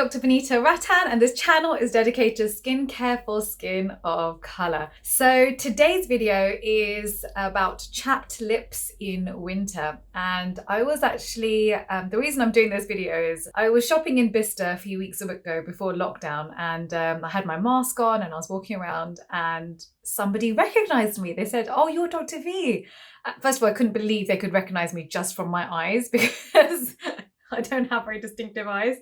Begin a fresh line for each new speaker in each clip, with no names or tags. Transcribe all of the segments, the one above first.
Dr. Vanita Rattan, and this channel is dedicated to skincare for skin of color. So today's video is about chapped lips in winter. And I was actually, the reason I'm doing this video is I was shopping in Bicester a few weeks ago before lockdown, and I had my mask on and I was walking around and somebody recognized me. They said, "Oh, you're Dr. V." First of all, I couldn't believe they could recognize me just from my eyes because I don't have very distinctive eyes.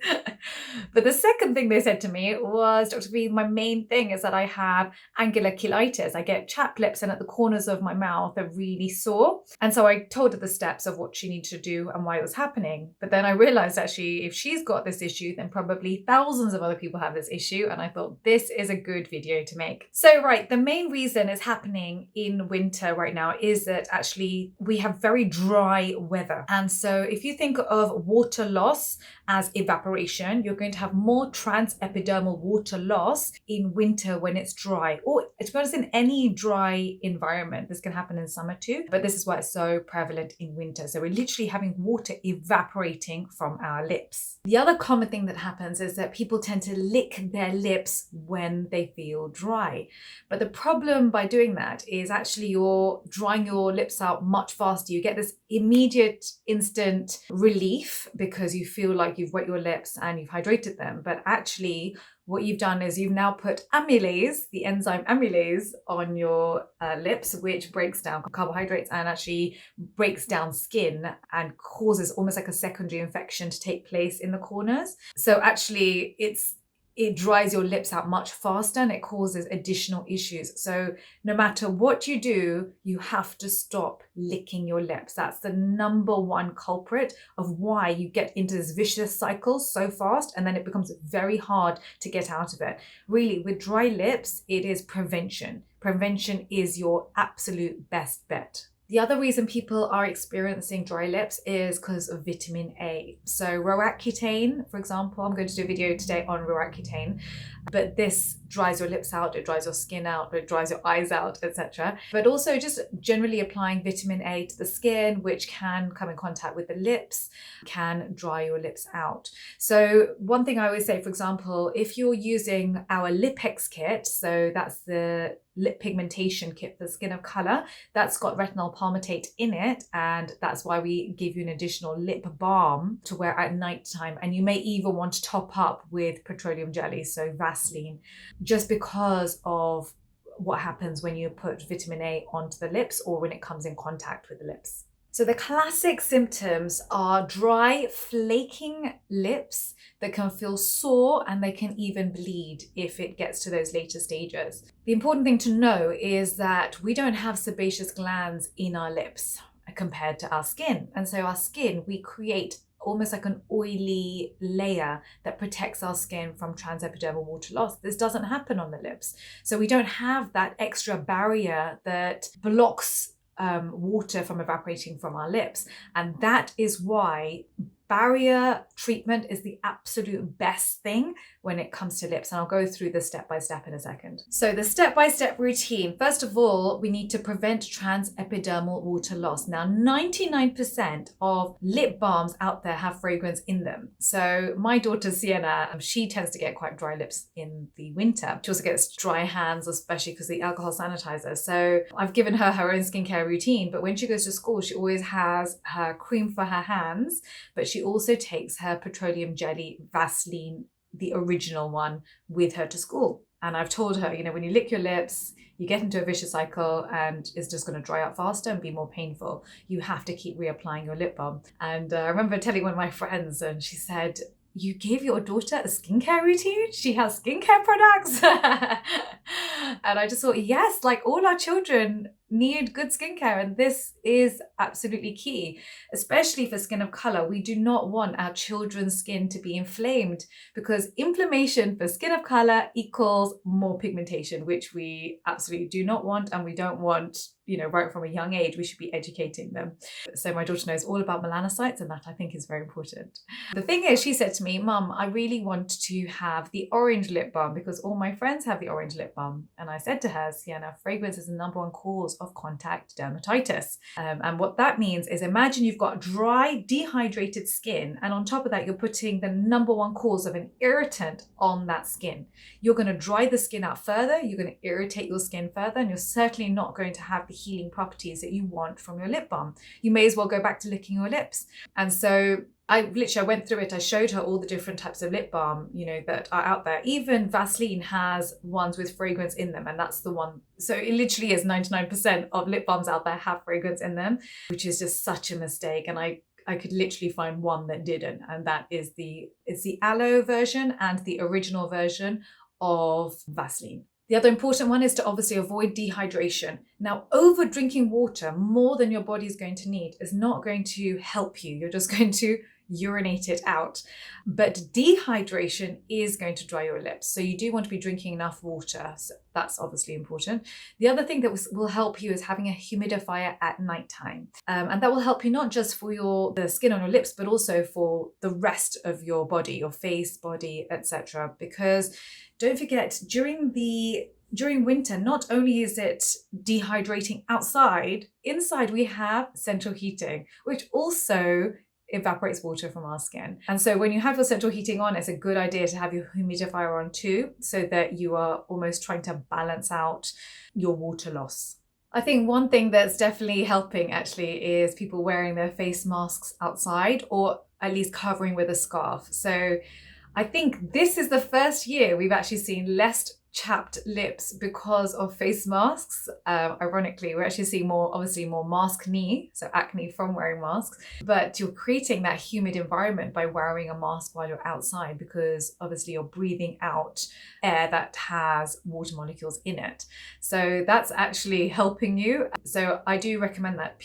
But the second thing they said to me was, "Dr. V, my main thing is that I have angular cheilitis. I get chapped lips and at the corners of my mouth are really sore." And so I told her the steps of what she needed to do and why it was happening. But then I realized actually if she's got this issue, then probably thousands of other people have this issue. And I thought this is a good video to make. So right, the main reason it's happening in winter right now is that actually we have very dry weather. And so if you think of water loss as evaporation, you're going to have more transepidermal water loss in winter when it's dry, or to be honest, in any dry environment. This can happen in summer too, but this is why it's so prevalent in winter. So we're literally having water evaporating from our lips. The other common thing that happens is that people tend to lick their lips when they feel dry. But the problem by doing that is actually you're drying your lips out much faster. You get this immediate instant relief because you feel like you've wet your lips and you've hydrated them. But actually what you've done is you've now put amylase, the enzyme amylase, on your lips, which breaks down carbohydrates and actually breaks down skin and causes almost like a secondary infection to take place in the corners. So actually it dries your lips out much faster and it causes additional issues. So no matter what you do, you have to stop licking your lips. That's the number one culprit of why you get into this vicious cycle so fast, and then it becomes very hard to get out of it. Really, with dry lips, it is prevention. Prevention is your absolute best bet. The other reason people are experiencing dry lips is because of vitamin A. So Roaccutane, for example, I'm going to do a video today on Roaccutane, but this dries your lips out, it dries your skin out, it dries your eyes out, etc. But also just generally applying vitamin A to the skin, which can come in contact with the lips, can dry your lips out. So one thing I always say, for example, if you're using our Lipex kit, so that's the lip pigmentation kit for skin of color, that's got retinol palmitate in it, and that's why we give you an additional lip balm to wear at night time. And you may even want to top up with petroleum jelly, so Vaseline, just because of what happens when you put vitamin A onto the lips or when it comes in contact with the lips. So the classic symptoms are dry, flaking lips that can feel sore and they can even bleed if it gets to those later stages. The important thing to know is that we don't have sebaceous glands in our lips compared to our skin. And so our skin, we create almost like an oily layer that protects our skin from transepidermal water loss. This doesn't happen on the lips. So we don't have that extra barrier that blocks water from evaporating from our lips. And that is why barrier treatment is the absolute best thing when it comes to lips. And I'll go through this step by step in a second. So the step-by-step routine, first of all, we need to prevent transepidermal water loss. Now, 99% of lip balms out there have fragrance in them. So my daughter Sienna, she tends to get quite dry lips in the winter. She also gets dry hands, especially because of the alcohol sanitizer. So I've given her her own skincare routine, but when she goes to school, she always has her cream for her hands, but she also takes her petroleum jelly Vaseline, the original one, with her to school. And I've told her, you know, when you lick your lips, you get into a vicious cycle and it's just going to dry out faster and be more painful. You have to keep reapplying your lip balm. And I remember telling one of my friends, and she said, "You gave your daughter a skincare routine? She has skincare products?" And I just thought, yes, like all our children need good skincare, and this is absolutely key, especially for skin of color. We do not want our children's skin to be inflamed, because inflammation for skin of color equals more pigmentation, which we absolutely do not want, and we don't want, you know, right from a young age. We should be educating them. So my daughter knows all about melanocytes, and that I think is very important. The thing is, she said to me, "Mum, I really want to have the orange lip balm because all my friends have the orange lip balm." And I said to her, "Sienna, fragrance is the number one cause of contact dermatitis. And what that means is, imagine you've got dry, dehydrated skin, and on top of that, you're putting the number one cause of an irritant on that skin. You're going to dry the skin out further, you're going to irritate your skin further, and you're certainly not going to have the healing properties that you want from your lip balm. You may as well go back to licking your lips. And so I went through it. I showed her all the different types of lip balm, that are out there. Even Vaseline has ones with fragrance in them, and that's the one. So it literally is 99% of lip balms out there have fragrance in them, which is just such a mistake. And I could literally find one that didn't, and that is it's the aloe version and the original version of Vaseline. The other important one is to obviously avoid dehydration. Now, over drinking water more than your body is going to need is not going to help you. You're just going to urinate it out. But dehydration is going to dry your lips. So you do want to be drinking enough water. So that's obviously important. The other thing that will help you is having a humidifier at nighttime. And that will help you not just for the skin on your lips, but also for the rest of your body, your face, body, etc. Because don't forget, during winter, not only is it dehydrating outside, inside we have central heating, which also evaporates water from our skin. And so when you have your central heating on, it's a good idea to have your humidifier on too, so that you are almost trying to balance out your water loss. I think one thing that's definitely helping actually is people wearing their face masks outside, or at least covering with a scarf. So I think this is the first year we've actually seen less chapped lips because of face masks. Ironically, we're actually seeing more maskne, so acne from wearing masks, but you're creating that humid environment by wearing a mask while you're outside, because obviously you're breathing out air that has water molecules in it. So that's actually helping you. So I do recommend that.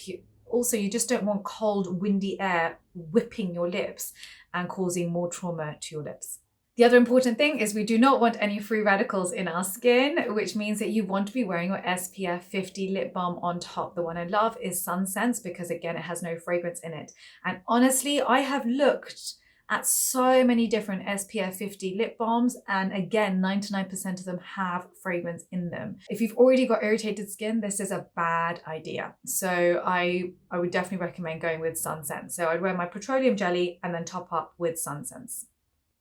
Also, you just don't want cold, windy air whipping your lips and causing more trauma to your lips. The other important thing is we do not want any free radicals in our skin, which means that you want to be wearing your SPF50 lip balm on top. The one I love is Sunsense, because again, it has no fragrance in it. And honestly, I have looked at so many different SPF50 lip balms, and again, 99% of them have fragrance in them. If you've already got irritated skin, this is a bad idea. So I would definitely recommend going with Sunsense. So I'd wear my petroleum jelly and then top up with Sunsense.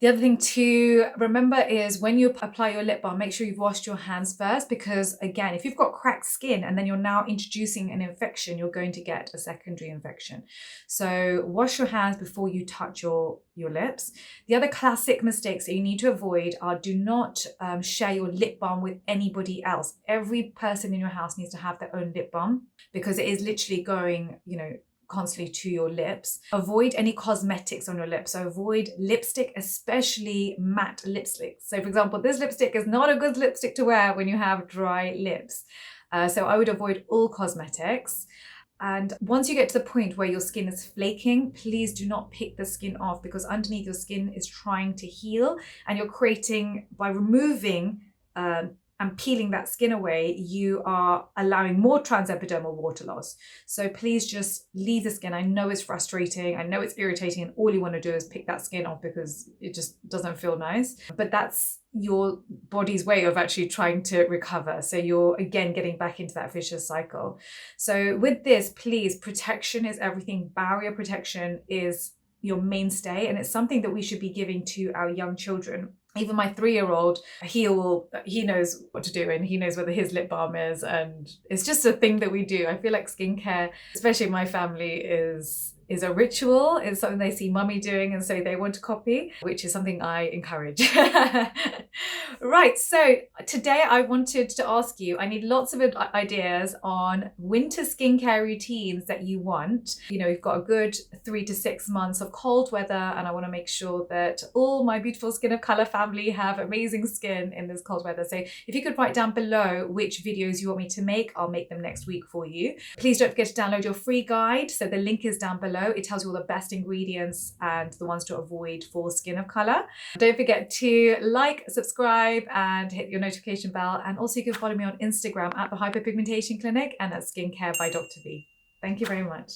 The other thing to remember is when you apply your lip balm, make sure you've washed your hands first, because again, if you've got cracked skin and then you're now introducing an infection, you're going to get a secondary infection. So wash your hands before you touch your lips. The other classic mistakes that you need to avoid are, do not share your lip balm with anybody else. Every person in your house needs to have their own lip balm, because it is literally going, constantly to your lips. Avoid any cosmetics on your lips. So avoid lipstick, especially matte lipstick. So for example, this lipstick is not a good lipstick to wear when you have dry lips. So I would avoid all cosmetics. And once you get to the point where your skin is flaking, please do not pick the skin off, because underneath your skin is trying to heal, and you're creating, by removing and peeling that skin away, you are allowing more transepidermal water loss. So please just leave the skin. I know it's frustrating, I know it's irritating, and all you want to do is pick that skin off because it just doesn't feel nice. But that's your body's way of actually trying to recover. So you're again getting back into that vicious cycle. So with this, please, protection is everything. Barrier protection is your mainstay, and it's something that we should be giving to our young children. Even my 3-year-old, he knows what to do, and he knows whether his lip balm is, and it's just a thing that we do. I feel like skincare, especially in my family, is a ritual. It's something they see mummy doing, and so they want to copy, which is something I encourage. Right, so today I wanted to ask you, I need lots of ideas on winter skincare routines that you want. We've got a good 3 to 6 months of cold weather, and I want to make sure that all my beautiful Skin of Colour family have amazing skin in this cold weather. So if you could write down below which videos you want me to make, I'll make them next week for you. Please don't forget to download your free guide. So the link is down below. It tells you all the best ingredients and the ones to avoid for Skin of Colour. Don't forget to like, subscribe, and hit your notification bell. And also you can follow me on Instagram at the Hyperpigmentation Clinic and at Skincare by Dr. V. Thank you very much.